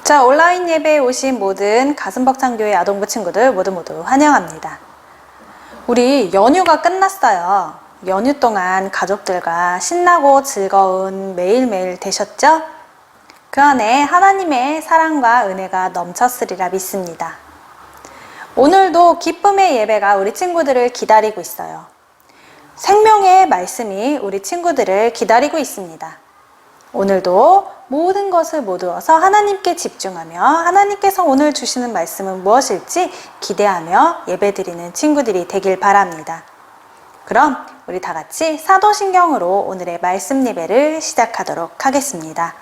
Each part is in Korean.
자, 온라인 예배에 오신 모든 가슴벅찬교회 아동부 친구들 모두 환영합니다. 우리 연휴가 끝났어요. 연휴 동안 가족들과 신나고 즐거운 매일매일 되셨죠? 그 안에 하나님의 사랑과 은혜가 넘쳤으리라 믿습니다. 오늘도 기쁨의 예배가 우리 친구들을 기다리고 있어요. 생명의 말씀이 우리 친구들을 기다리고 있습니다. 오늘도 모든 것을 모두어서 하나님께 집중하며 하나님께서 오늘 주시는 말씀은 무엇일지 기대하며 예배드리는 친구들이 되길 바랍니다. 그럼 우리 다 같이 사도신경으로 오늘의 말씀 예배를 시작하도록 하겠습니다.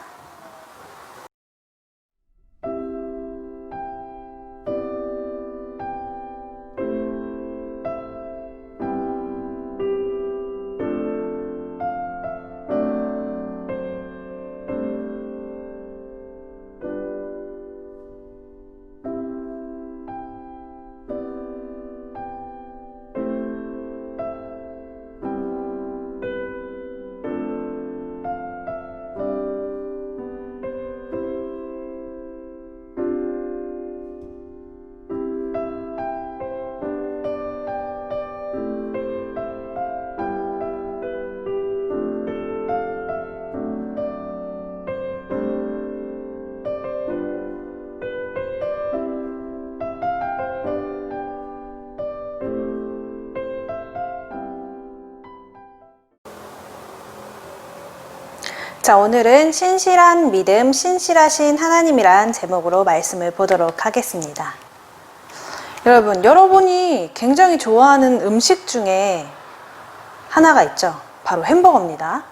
자, 오늘은 신실한 믿음, 신실하신 하나님이란 제목으로 말씀을 보도록 하겠습니다. 여러분이 굉장히 좋아하는 음식 중에 하나가 있죠. 바로 햄버거입니다.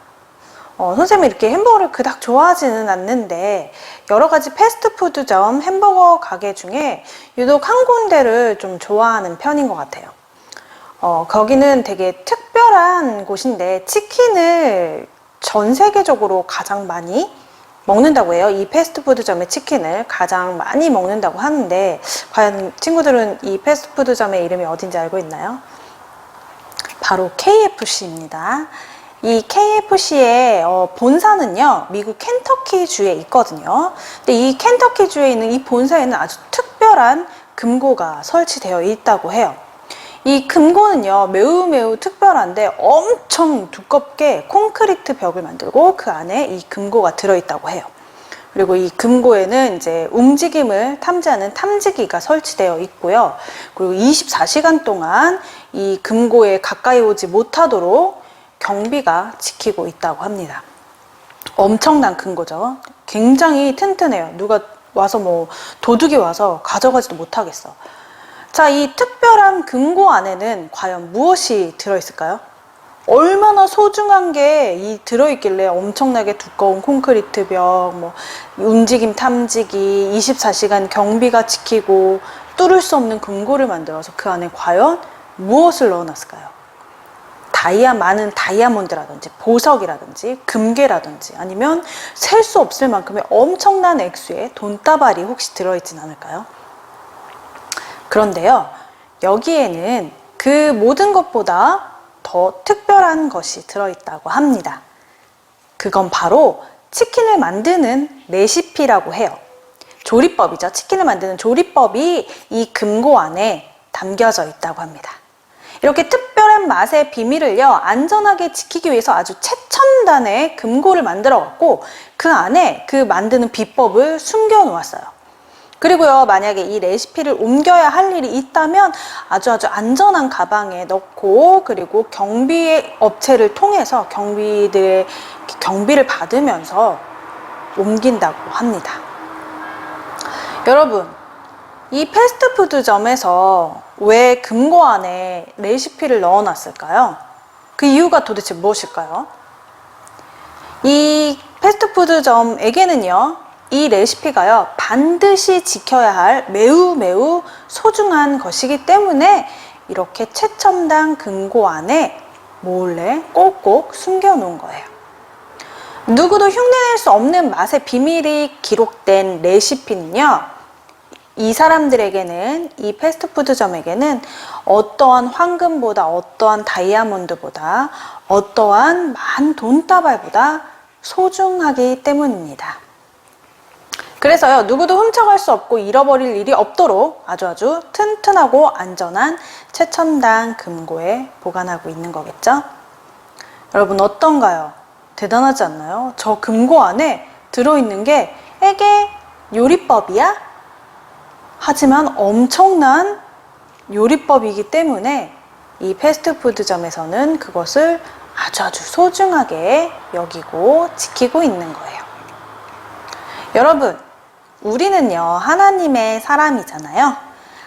선생님이 이렇게 햄버거를 그닥 좋아하지는 않는데 여러 가지 패스트푸드점 햄버거 가게 중에 유독 한 군데를 좀 좋아하는 편인 것 같아요. 거기는 되게 특별한 곳인데 치킨을 전 세계적으로 가장 많이 먹는다고 해요. 이 패스트푸드점의 치킨을 가장 많이 먹는다고 하는데 과연 친구들은 이 패스트푸드점의 이름이 어딘지 알고 있나요? 바로 KFC입니다. 이 KFC의 본사는요, 미국 켄터키주에 있거든요. 근데 이 켄터키주에 있는 이 본사에는 아주 특별한 금고가 설치되어 있다고 해요. 이 금고는요, 매우 특별한데 엄청 두껍게 콘크리트 벽을 만들고 그 안에 이 금고가 들어있다고 해요. 그리고 이 금고에는 이제 움직임을 탐지하는 탐지기가 설치되어 있고요. 그리고 24시간 동안 이 금고에 가까이 오지 못하도록 경비가 지키고 있다고 합니다. 엄청난 금고죠. 굉장히 튼튼해요. 누가 와서 도둑이 와서 가져가지도 못하겠어. 자, 이 특별한 금고 안에는 과연 무엇이 들어있을까요? 얼마나 소중한 게 들어있길래 엄청나게 두꺼운 콘크리트 벽, 움직임 탐지기, 24시간 경비가 지키고 뚫을 수 없는 금고를 만들어서 그 안에 과연 무엇을 넣어놨을까요? 많은 다이아몬드라든지 보석이라든지 금괴라든지 아니면 셀 수 없을 만큼의 엄청난 액수의 돈다발이 혹시 들어있진 않을까요? 그런데요, 여기에는 그 모든 것보다 더 특별한 것이 들어있다고 합니다. 그건 바로 치킨을 만드는 레시피라고 해요. 조리법이죠. 치킨을 만드는 조리법이 이 금고 안에 담겨져 있다고 합니다. 이렇게 특별한 맛의 비밀을요, 안전하게 지키기 위해서 아주 최첨단의 금고를 만들어 갖고 그 안에 그 만드는 비법을 숨겨 놓았어요. 그리고요, 만약에 이 레시피를 옮겨야 할 일이 있다면 아주 안전한 가방에 넣고 그리고 경비 업체를 통해서 경비들의 경비를 받으면서 옮긴다고 합니다. 여러분, 이 패스트푸드점에서 왜 금고 안에 레시피를 넣어놨을까요? 그 이유가 도대체 무엇일까요? 이 패스트푸드점에게는요, 이 레시피가요, 반드시 지켜야 할 매우 소중한 것이기 때문에 이렇게 최첨단 금고 안에 몰래 꼭꼭 숨겨 놓은 거예요. 누구도 흉내낼 수 없는 맛의 비밀이 기록된 레시피는요, 이 사람들에게는, 이 패스트푸드점에게는 어떠한 황금보다, 어떠한 다이아몬드보다, 어떠한 만 돈다발보다 소중하기 때문입니다. 그래서요, 누구도 훔쳐갈 수 없고 잃어버릴 일이 없도록 아주 튼튼하고 안전한 최첨단 금고에 보관하고 있는 거겠죠? 여러분, 어떤가요? 대단하지 않나요? 저 금고 안에 들어있는 게 에게 요리법이야? 하지만 엄청난 요리법이기 때문에 이 패스트푸드점에서는 그것을 아주 소중하게 여기고 지키고 있는 거예요. 여러분, 우리는요, 하나님의 사람이잖아요.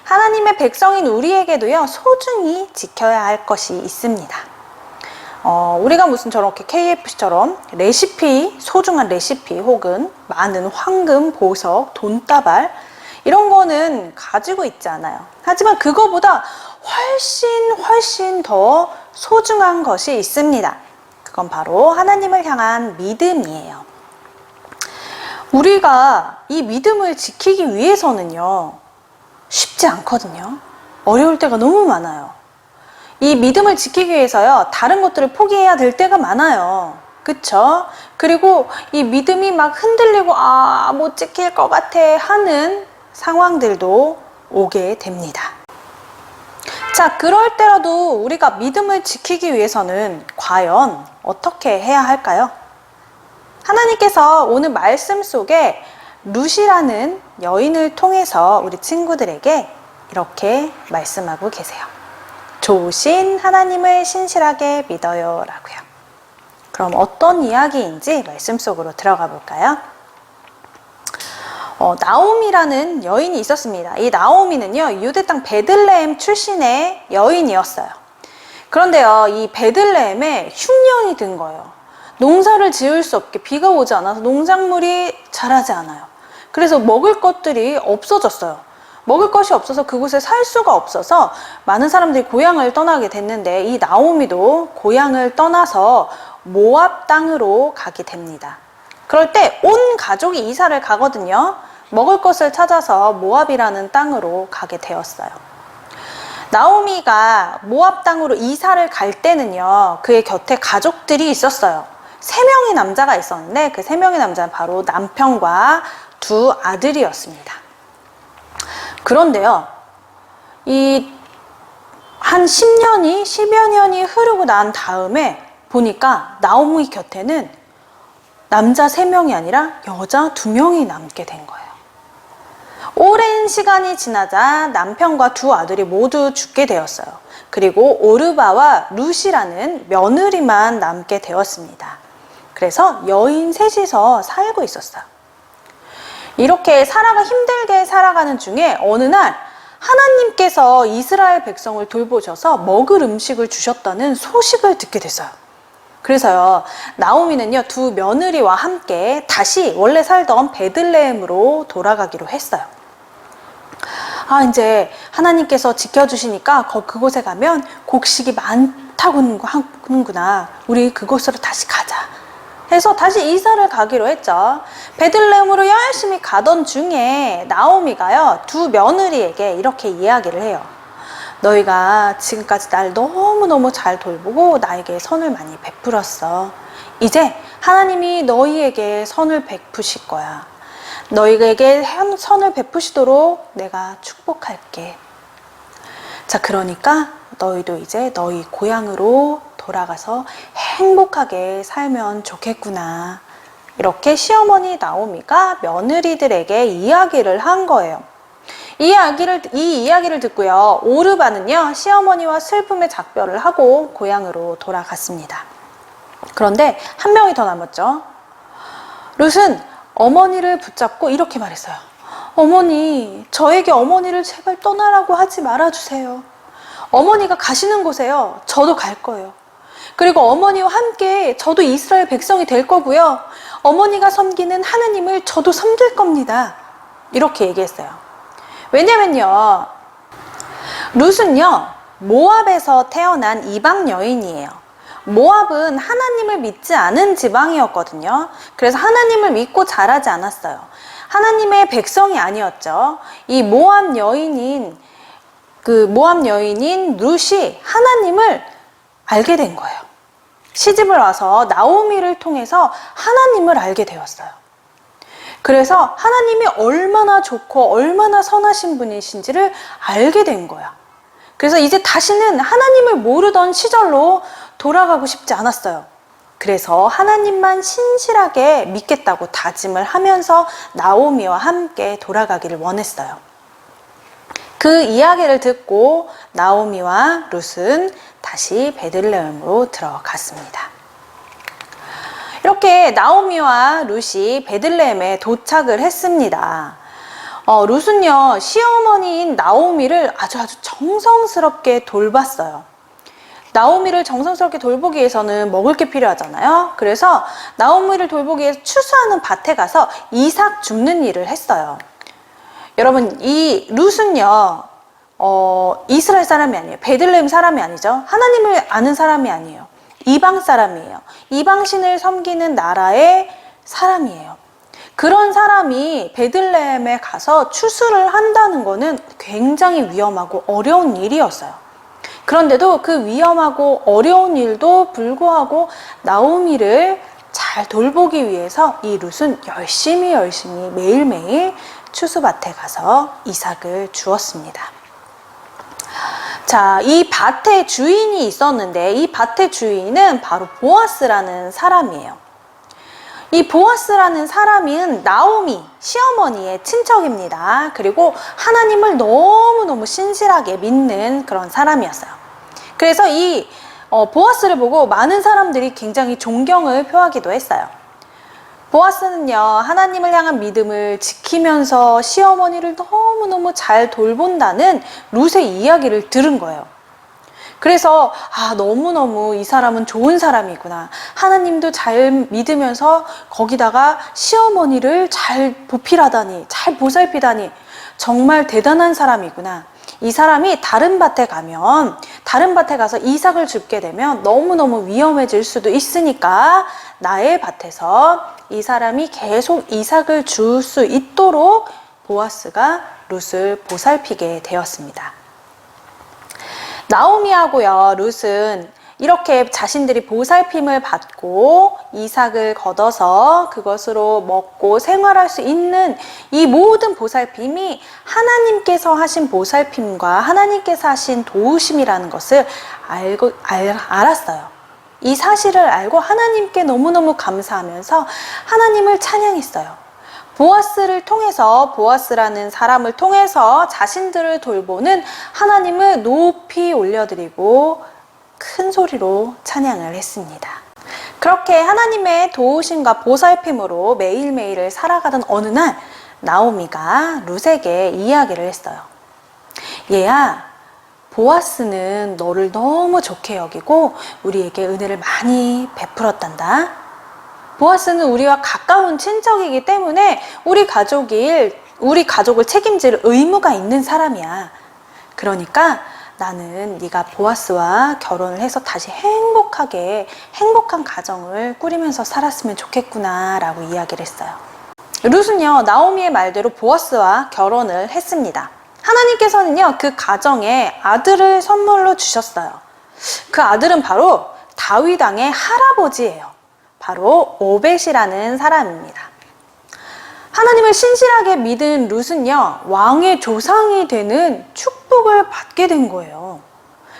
하나님의 백성인 우리에게도요, 소중히 지켜야 할 것이 있습니다. 우리가 무슨 저렇게 KFC처럼 레시피, 소중한 레시피 혹은 많은 황금, 보석, 돈다발 이런 거는 가지고 있지 않아요. 하지만 그거보다 훨씬 더 소중한 것이 있습니다. 그건 바로 하나님을 향한 믿음이에요. 우리가 이 믿음을 지키기 위해서는요, 쉽지 않거든요. 어려울 때가 너무 많아요. 이 믿음을 지키기 위해서요, 다른 것들을 포기해야 될 때가 많아요. 그쵸? 그리고 이 믿음이 막 흔들리고 못 지킬 것 같아 하는 상황들도 오게 됩니다. 자, 그럴 때라도 우리가 믿음을 지키기 위해서는 과연 어떻게 해야 할까요? 하나님께서 오늘 말씀 속에 룻이라는 여인을 통해서 우리 친구들에게 이렇게 말씀하고 계세요. 좋으신 하나님을 신실하게 믿어요 라고요. 그럼 어떤 이야기인지 말씀 속으로 들어가 볼까요? 나오미라는 여인이 있었습니다. 이 나오미는요, 유대 땅 베들레헴 출신의 여인이었어요. 그런데요, 이 베들레헴에 흉년이 든 거예요. 농사를 지을 수 없게, 비가 오지 않아서 농작물이 자라지 않아요. 그래서 먹을 것들이 없어졌어요. 먹을 것이 없어서 그곳에 살 수가 없어서 많은 사람들이 고향을 떠나게 됐는데, 이 나오미도 고향을 떠나서 모압 땅으로 가게 됩니다. 그럴 때 온 가족이 이사를 가거든요. 먹을 것을 찾아서 모압이라는 땅으로 가게 되었어요. 나오미가 모압 땅으로 이사를 갈 때는요, 그의 곁에 가족들이 있었어요. 3명의 남자가 있었는데 그 3명의 남자는 바로 남편과 2 아들이었습니다. 그런데요, 한 10년이, 10여 년이 흐르고 난 다음에 보니까 나오미 곁에는 남자 3명이 아니라 여자 2명이 남게 된 거예요. 오랜 시간이 지나자 남편과 2 아들이 모두 죽게 되었어요. 그리고 오르바와 룻이라는 며느리만 남게 되었습니다. 그래서 여인 셋이서 살고 있었어요. 이렇게 살아가 힘들게 살아가는 중에 어느 날 하나님께서 이스라엘 백성을 돌보셔서 먹을 음식을 주셨다는 소식을 듣게 됐어요. 그래서요, 나오미는요, 2 며느리와 함께 다시 원래 살던 베들레헴으로 돌아가기로 했어요. 이제 하나님께서 지켜주시니까 그곳에 가면 곡식이 많다고 하는구나. 우리 그곳으로 다시 가자 해서 다시 이사를 가기로 했죠. 베들레헴으로 열심히 가던 중에 나오미가요, 2 며느리에게 이렇게 이야기를 해요. 너희가 지금까지 날 너무너무 잘 돌보고 나에게 선을 많이 베풀었어. 이제 하나님이 너희에게 선을 베푸실 거야. 너희에게 선을 베푸시도록 내가 축복할게. 자, 그러니까 너희도 이제 너희 고향으로 돌아가서 행복하게 살면 좋겠구나. 이렇게 시어머니 나오미가 며느리들에게 이야기를 한 거예요. 이 이야기를 듣고요, 오르바는요, 시어머니와 슬픔의 작별을 하고 고향으로 돌아갔습니다. 그런데 한 명이 더 남았죠. 룻은 어머니를 붙잡고 이렇게 말했어요. 어머니, 저에게 어머니를 제발 떠나라고 하지 말아주세요. 어머니가 가시는 곳에요, 저도 갈 거예요. 그리고 어머니와 함께 저도 이스라엘 백성이 될 거고요. 어머니가 섬기는 하나님을 저도 섬길 겁니다. 이렇게 얘기했어요. 왜냐면요, 룻은요, 모압에서 태어난 이방 여인이에요. 모압은 하나님을 믿지 않은 지방이었거든요. 그래서 하나님을 믿고 자라지 않았어요. 하나님의 백성이 아니었죠. 이 모압 여인인 룻이 하나님을 알게 된 거예요. 시집을 와서 나오미를 통해서 하나님을 알게 되었어요. 그래서 하나님이 얼마나 좋고 얼마나 선하신 분이신지를 알게 된 거야. 그래서 이제 다시는 하나님을 모르던 시절로 돌아가고 싶지 않았어요. 그래서 하나님만 신실하게 믿겠다고 다짐을 하면서 나오미와 함께 돌아가기를 원했어요. 그 이야기를 듣고 나오미와 룻은 다시 베들레헴으로 들어갔습니다. 이렇게 나오미와 룻이 베들레헴에 도착을 했습니다. 룻은요, 시어머니인 나오미를 아주 정성스럽게 돌봤어요. 나오미를 정성스럽게 돌보기 위해서는 먹을 게 필요하잖아요. 그래서 나오미를 돌보기 위해서 추수하는 밭에 가서 이삭 줍는 일을 했어요. 여러분, 이 룻은요, 이스라엘 사람이 아니에요. 베들레헴 사람이 아니죠. 하나님을 아는 사람이 아니에요. 이방 사람이에요. 이방신을 섬기는 나라의 사람이에요. 그런 사람이 베들레헴에 가서 추수를 한다는 것은 굉장히 위험하고 어려운 일이었어요. 그런데도 그 위험하고 어려운 일도 불구하고 나오미를 잘 돌보기 위해서 이 룻은 열심히 매일매일 추수밭에 가서 이삭을 주었습니다. 자, 이 밭의 주인이 있었는데 이 밭의 주인은 바로 보아스라는 사람이에요. 이 보아스라는 사람은 나오미 시어머니의 친척입니다. 그리고 하나님을 너무너무 신실하게 믿는 그런 사람이었어요. 그래서 이 보아스를 보고 많은 사람들이 굉장히 존경을 표하기도 했어요. 보아스는요, 하나님을 향한 믿음을 지키면서 시어머니를 너무너무 잘 돌본다는 룻의 이야기를 들은 거예요. 그래서 너무너무 이 사람은 좋은 사람이구나. 하나님도 잘 믿으면서 거기다가 시어머니를 잘 보필하다니, 잘 보살피다니 정말 대단한 사람이구나. 이 사람이 다른 밭에 가서 이삭을 줍게 되면 너무너무 위험해질 수도 있으니까 나의 밭에서 이 사람이 계속 이삭을 줄 수 있도록 보아스가 룻을 보살피게 되었습니다. 나오미하고요, 룻은 이렇게 자신들이 보살핌을 받고 이삭을 거둬서 그것으로 먹고 생활할 수 있는 이 모든 보살핌이 하나님께서 하신 보살핌과 하나님께서 하신 도우심이라는 것을 알았어요. 이 사실을 알고 하나님께 너무너무 감사하면서 하나님을 찬양했어요. 보아스라는 사람을 통해서 자신들을 돌보는 하나님을 높이 올려드리고 큰 소리로 찬양을 했습니다. 그렇게 하나님의 도우심과 보살핌으로 매일매일을 살아가던 어느 날 나오미가 룻에게 이야기를 했어요. 얘야, 보아스는 너를 너무 좋게 여기고 우리에게 은혜를 많이 베풀었단다. 보아스는 우리와 가까운 친척이기 때문에 우리 가족을 책임질 의무가 있는 사람이야. 그러니까 나는 네가 보아스와 결혼을 해서 다시 행복한 가정을 꾸리면서 살았으면 좋겠구나 라고 이야기를 했어요. 룻은요, 나오미의 말대로 보아스와 결혼을 했습니다. 하나님께서는요, 그 가정에 아들을 선물로 주셨어요. 그 아들은 바로 다윗 왕의 할아버지예요. 바로 오벳이라는 사람입니다. 하나님을 신실하게 믿은 룻은요, 왕의 조상이 되는 축복을 받게 된 거예요.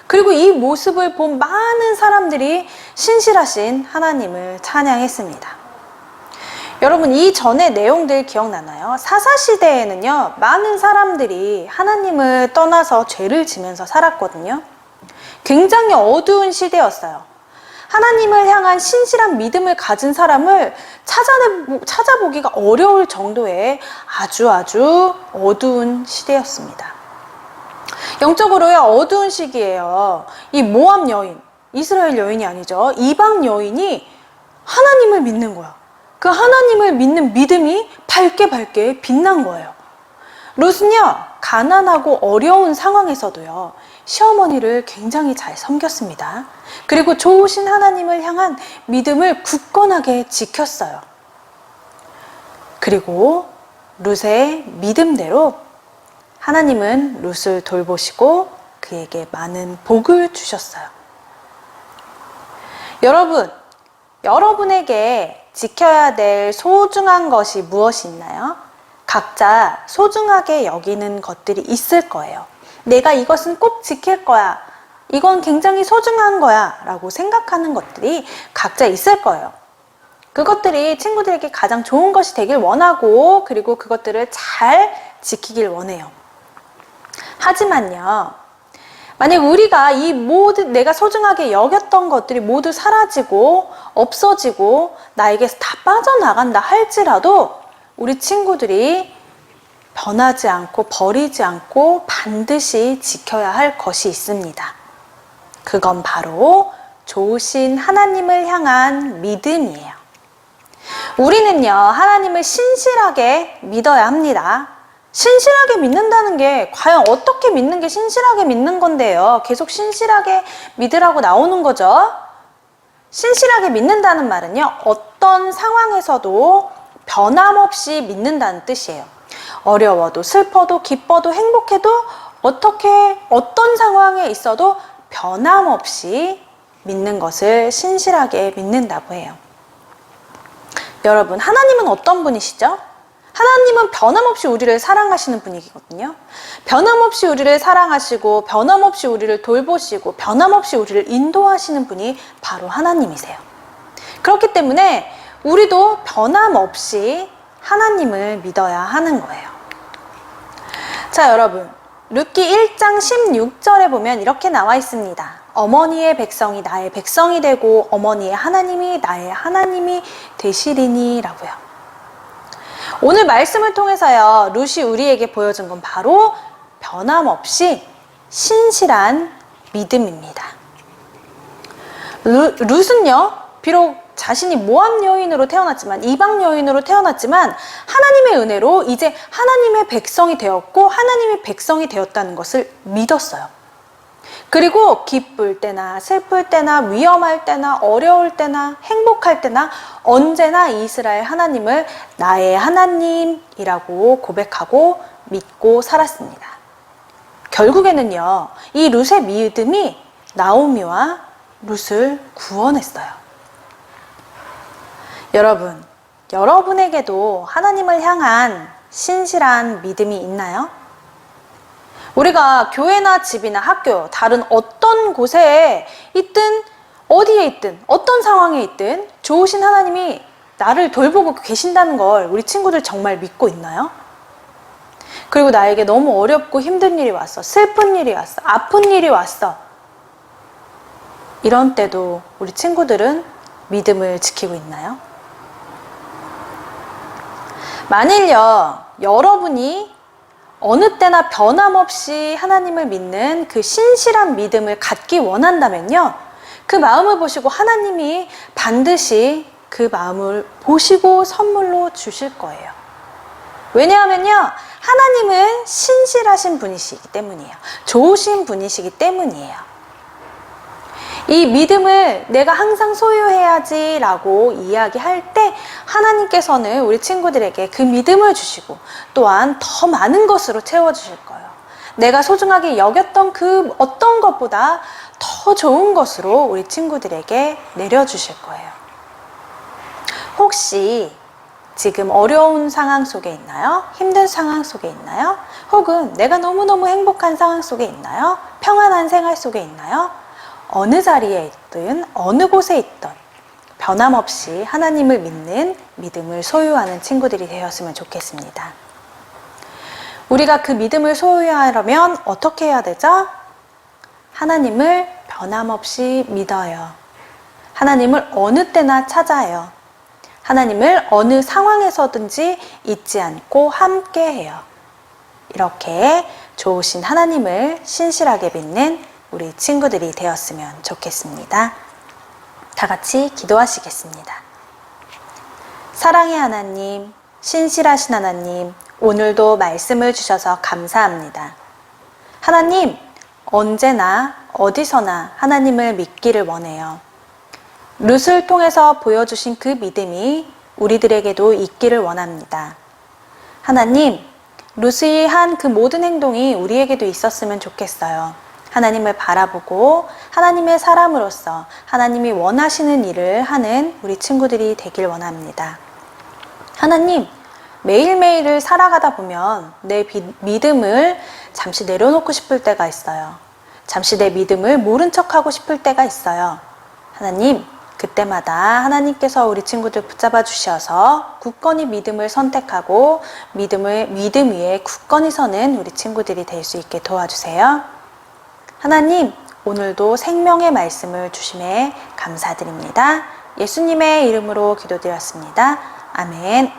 그리고 이 모습을 본 많은 사람들이 신실하신 하나님을 찬양했습니다. 여러분, 이 전의 내용들 기억나나요? 사사시대에는요, 많은 사람들이 하나님을 떠나서 죄를 지면서 살았거든요. 굉장히 어두운 시대였어요. 하나님을 향한 신실한 믿음을 가진 사람을 찾아보기가 어려울 정도의 아주 어두운 시대였습니다. 영적으로요, 어두운 시기예요. 이 모압 여인, 이스라엘 여인이 아니죠. 이방 여인이 하나님을 믿는 거야. 그 하나님을 믿는 믿음이 밝게 빛난 거예요. 룻은요, 가난하고 어려운 상황에서도요, 시어머니를 굉장히 잘 섬겼습니다. 그리고 좋으신 하나님을 향한 믿음을 굳건하게 지켰어요. 그리고 룻의 믿음대로 하나님은 룻을 돌보시고 그에게 많은 복을 주셨어요. 여러분, 여러분에게 지켜야 될 소중한 것이 무엇이 있나요? 각자 소중하게 여기는 것들이 있을 거예요. 내가 이것은 꼭 지킬 거야. 이건 굉장히 소중한 거야. 라고 생각하는 것들이 각자 있을 거예요. 그것들이 친구들에게 가장 좋은 것이 되길 원하고, 그리고 그것들을 잘 지키길 원해요. 하지만요, 만약 우리가 이 모든 내가 소중하게 여겼던 것들이 모두 사라지고 없어지고 나에게서 다 빠져나간다 할지라도 우리 친구들이 변하지 않고 버리지 않고 반드시 지켜야 할 것이 있습니다. 그건 바로 좋으신 하나님을 향한 믿음이에요. 우리는요, 하나님을 신실하게 믿어야 합니다. 신실하게 믿는다는 게 과연 어떻게 믿는 게 신실하게 믿는 건데요. 계속 신실하게 믿으라고 나오는 거죠. 신실하게 믿는다는 말은요, 어떤 상황에서도 변함없이 믿는다는 뜻이에요. 어려워도 슬퍼도 기뻐도 행복해도 어떤 상황에 있어도 변함없이 믿는 것을 신실하게 믿는다고 해요. 여러분, 하나님은 어떤 분이시죠? 하나님은 변함없이 우리를 사랑하시는 분이거든요. 변함없이 우리를 사랑하시고 변함없이 우리를 돌보시고 변함없이 우리를 인도하시는 분이 바로 하나님이세요. 그렇기 때문에 우리도 변함없이 하나님을 믿어야 하는 거예요. 자, 여러분, 룻기 1장 16절에 보면 이렇게 나와 있습니다. 어머니의 백성이 나의 백성이 되고 어머니의 하나님이 나의 하나님이 되시리니 라고요. 오늘 말씀을 통해서요, 룻이 우리에게 보여준 건 바로 변함없이 신실한 믿음입니다. 룻은요, 비록 자신이 모압 여인으로 태어났지만, 이방 여인으로 태어났지만 하나님의 은혜로 이제 하나님의 백성이 되었고 하나님의 백성이 되었다는 것을 믿었어요. 그리고 기쁠 때나 슬플 때나 위험할 때나 어려울 때나 행복할 때나 언제나 이스라엘 하나님을 나의 하나님이라고 고백하고 믿고 살았습니다. 결국에는요, 이 룻의 믿음이 나오미와 룻을 구원했어요. 여러분, 여러분에게도 하나님을 향한 신실한 믿음이 있나요? 우리가 교회나 집이나 학교, 다른 어떤 곳에 있든 어디에 있든 어떤 상황에 있든 좋으신 하나님이 나를 돌보고 계신다는 걸 우리 친구들 정말 믿고 있나요? 그리고 나에게 너무 어렵고 힘든 일이 왔어, 슬픈 일이 왔어, 아픈 일이 왔어, 이런 때도 우리 친구들은 믿음을 지키고 있나요? 만일요, 여러분이 어느 때나 변함없이 하나님을 믿는 그 신실한 믿음을 갖기 원한다면요, 그 마음을 보시고 하나님이 반드시 그 마음을 보시고 선물로 주실 거예요. 왜냐하면요, 하나님은 신실하신 분이시기 때문이에요. 좋으신 분이시기 때문이에요. 이 믿음을 내가 항상 소유해야지 라고 이야기할 때 하나님께서는 우리 친구들에게 그 믿음을 주시고 또한 더 많은 것으로 채워주실 거예요. 내가 소중하게 여겼던 그 어떤 것보다 더 좋은 것으로 우리 친구들에게 내려주실 거예요. 혹시 지금 어려운 상황 속에 있나요? 힘든 상황 속에 있나요? 혹은 내가 너무너무 행복한 상황 속에 있나요? 평안한 생활 속에 있나요? 어느 자리에 있든 어느 곳에 있든 변함없이 하나님을 믿는 믿음을 소유하는 친구들이 되었으면 좋겠습니다. 우리가 그 믿음을 소유하려면 어떻게 해야 되죠? 하나님을 변함없이 믿어요. 하나님을 어느 때나 찾아요. 하나님을 어느 상황에서든지 잊지 않고 함께해요. 이렇게 좋으신 하나님을 신실하게 믿는 우리 친구들이 되었으면 좋겠습니다. 다 같이 기도하시겠습니다. 사랑의 하나님, 신실하신 하나님, 오늘도 말씀을 주셔서 감사합니다. 하나님, 언제나 어디서나 하나님을 믿기를 원해요. 룻을 통해서 보여주신 그 믿음이 우리들에게도 있기를 원합니다. 하나님, 룻이 한 그 모든 행동이 우리에게도 있었으면 좋겠어요. 하나님을 바라보고 하나님의 사람으로서 하나님이 원하시는 일을 하는 우리 친구들이 되길 원합니다. 하나님, 매일매일을 살아가다 보면 내 믿음을 잠시 내려놓고 싶을 때가 있어요. 잠시 내 믿음을 모른 척하고 싶을 때가 있어요. 하나님, 그때마다 하나님께서 우리 친구들 붙잡아 주셔서 굳건히 믿음을 선택하고 믿음 위에 굳건히 서는 우리 친구들이 될 수 있게 도와주세요. 하나님, 오늘도 생명의 말씀을 주심에 감사드립니다. 예수님의 이름으로 기도드렸습니다. 아멘.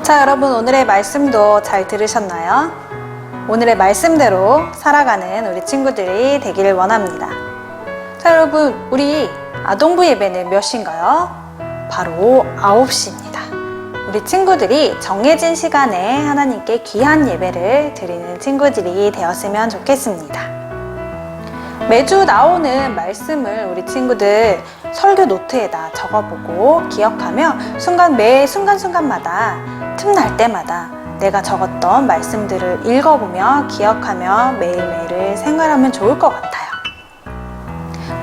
자, 여러분, 오늘의 말씀도 잘 들으셨나요? 오늘의 말씀대로 살아가는 우리 친구들이 되기를 원합니다. 자, 여러분, 우리 아동부 예배는 몇 시인가요? 바로 9시입니다. 우리 친구들이 정해진 시간에 하나님께 귀한 예배를 드리는 친구들이 되었으면 좋겠습니다. 매주 나오는 말씀을 우리 친구들 설교 노트에다 적어보고 기억하며 매 순간순간마다 틈날 때마다 내가 적었던 말씀들을 읽어보며 기억하며 매일매일을 생활하면 좋을 것 같아요.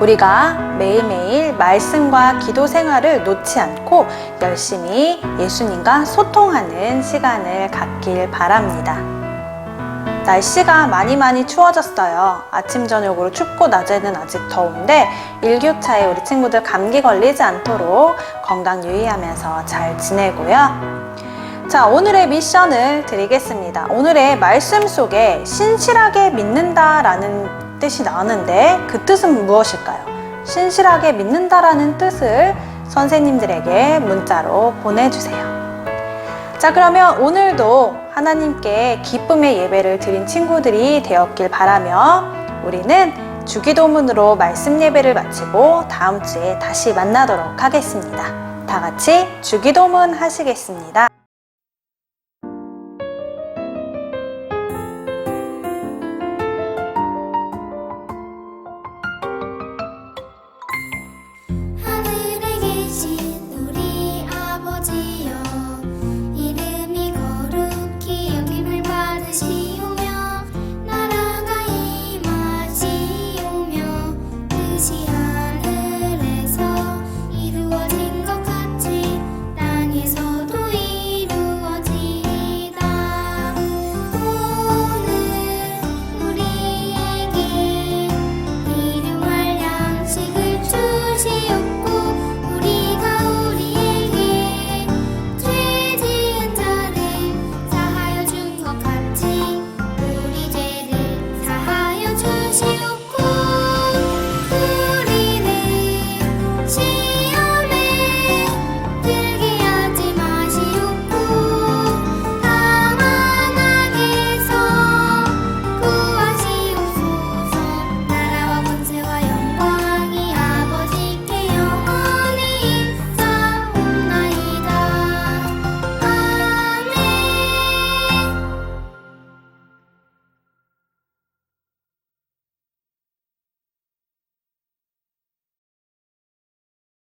우리가 매일매일 말씀과 기도 생활을 놓지 않고 열심히 예수님과 소통하는 시간을 갖길 바랍니다. 날씨가 많이 추워졌어요. 아침 저녁으로 춥고 낮에는 아직 더운데 일교차에 우리 친구들 감기 걸리지 않도록 건강 유의하면서 잘 지내고요. 자, 오늘의 미션을 드리겠습니다. 오늘의 말씀 속에 신실하게 믿는다라는 뜻이 나오는데 그 뜻은 무엇일까요? 신실하게 믿는다라는 뜻을 선생님들에게 문자로 보내주세요. 자, 그러면 오늘도 하나님께 기쁨의 예배를 드린 친구들이 되었길 바라며 우리는 주기도문으로 말씀 예배를 마치고 다음 주에 다시 만나도록 하겠습니다. 다 같이 주기도문 하시겠습니다.